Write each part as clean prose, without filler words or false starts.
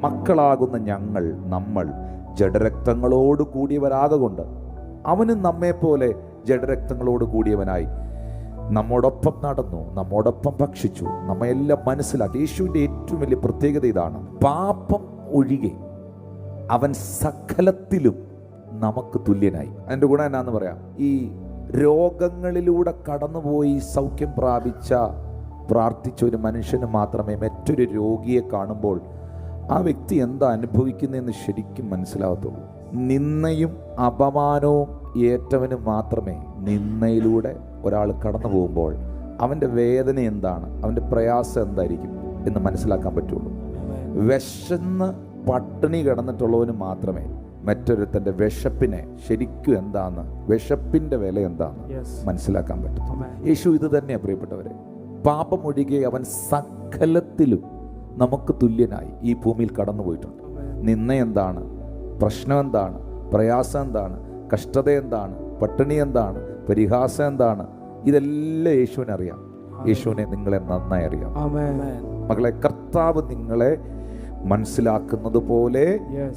മക്കളാകുന്ന നമ്മൾ ജഡരക്തങ്ങളോട് കൂടിയവരാകൊണ്ട് അവനും നമ്മെപ്പോലെ ജഡരക്തങ്ങളോട് കൂടിയവനായി നമ്മോടൊപ്പം നടന്നു, നമ്മോടൊപ്പം ഭക്ഷിച്ചു, നമ്മയെല്ലാം മനസ്സിലാക്കി. യേശുവിൻ്റെ ഏറ്റവും വലിയ പ്രത്യേകത ഇതാണ്. പാപം ഒഴികെ അവൻ സകലത്തിലും നമുക്ക് തുല്യനായി. അതിൻ്റെ ഗുണം എന്നാന്ന് പറയാം. ഈ രോഗങ്ങളിലൂടെ കടന്നുപോയി സൗഖ്യം പ്രാർത്ഥിച്ച ഒരു മനുഷ്യന് മാത്രമേ മറ്റൊരു രോഗിയെ കാണുമ്പോൾ ആ വ്യക്തി എന്താ അനുഭവിക്കുന്നതെന്ന് ശരിക്കും മനസ്സിലാകത്തുള്ളൂ. നിന്ദയും അപമാനവും ഏറ്റവന് മാത്രമേ നിന്ദയിലൂടെ ഒരാൾ കടന്നു പോകുമ്പോൾ അവൻ്റെ വേദന എന്താണ്, അവൻ്റെ പ്രയാസം എന്തായിരിക്കും എന്ന് മനസ്സിലാക്കാൻ പറ്റുള്ളൂ. വിശന്ന് പട്ടിണി കിടന്നിട്ടുള്ളവന് മാത്രമേ മറ്റൊരുത്തൻ്റെ വിശപ്പിനെ ശരിക്കും എന്താന്ന്, വിശപ്പിൻ്റെ വില എന്താന്ന് മനസ്സിലാക്കാൻ പറ്റും. യേശു ഇത് തന്നെയാണ് പ്രിയപ്പെട്ടവരെ. പാപമൊഴികെ അവൻ സകലത്തിലും നമുക്ക് തുല്യനായി ഈ ഭൂമിയിൽ കടന്നു പോയിട്ടുണ്ട്. നിന്ന എന്താണ്, പ്രശ്നം എന്താണ്, പ്രയാസം എന്താണ്, കഷ്ടത എന്താണ്, പട്ടിണി എന്താണ്, പരിഹാസം എന്താണ്, ഇതെല്ലാം യേശുവിനെ അറിയാം. യേശുവിനെ നിങ്ങളെ നന്നായി അറിയാം. മകളെ, കർത്താവ് നിങ്ങളെ മനസ്സിലാക്കുന്നത് പോലെ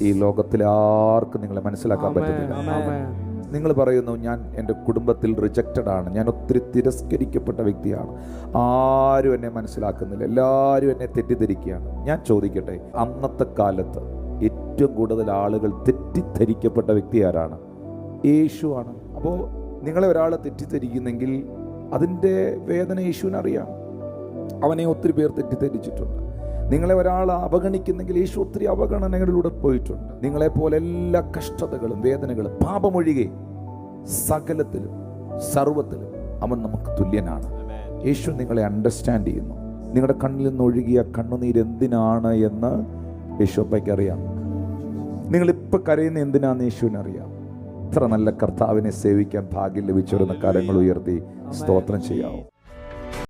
ഈ ലോകത്തിലെ ആർക്കും നിങ്ങളെ മനസ്സിലാക്കാൻ പറ്റുന്നില്ല. നിങ്ങൾ പറയുന്നു, ഞാൻ എൻ്റെ കുടുംബത്തിൽ റിജക്റ്റഡ് ആണ്, ഞാൻ ഒത്തിരി തിരസ്കരിക്കപ്പെട്ട വ്യക്തിയാണ്, ആരും എന്നെ മനസ്സിലാക്കുന്നില്ല, എല്ലാവരും എന്നെ തെറ്റിദ്ധരിക്കുകയാണ്. ഞാൻ ചോദിക്കട്ടെ, അന്നത്തെ കാലത്ത് ഏറ്റവും കൂടുതൽ ആളുകൾ തെറ്റിദ്ധരിക്കപ്പെട്ട വ്യക്തി ആരാണ്? യേശുവാണ്. അപ്പോൾ നിങ്ങളെ ഒരാൾ തെറ്റിദ്ധരിക്കുന്നെങ്കിൽ അതിൻ്റെ വേദന യേശുവിനറിയാം. അവനെ ഒത്തിരി പേർ തെറ്റിദ്ധരിച്ചിട്ടുണ്ട്. നിങ്ങളെ ഒരാൾ അവഗണിക്കുന്നെങ്കിൽ യേശു ഒത്തിരി അവഗണനകളിലൂടെ പോയിട്ടുണ്ട്. നിങ്ങളെപ്പോലെ എല്ലാ കഷ്ടതകളും വേദനകളും പാപമൊഴികെ സകലത്തിലും സർവത്തിലും അവൻ നമുക്ക് തുല്യനാണ്. യേശു നിങ്ങളെ അണ്ടർസ്റ്റാൻഡ് ചെയ്യുന്നു. നിങ്ങളുടെ കണ്ണിൽ നിന്ന് ഒഴുകിയ കണ്ണുനീര് എന്തിനാണ് എന്ന് യേശുപ്പയ്ക്ക് അറിയാം. നിങ്ങളിപ്പോൾ കരയുന്ന എന്തിനാന്ന് യേശുവിനറിയാം. ഇത്ര നല്ല കർത്താവിനെ സേവിക്കാൻ ഭാഗ്യം ലഭിച്ചവരുന്ന കരങ്ങൾ ഉയർത്തി സ്തോത്രം ചെയ്യാവും.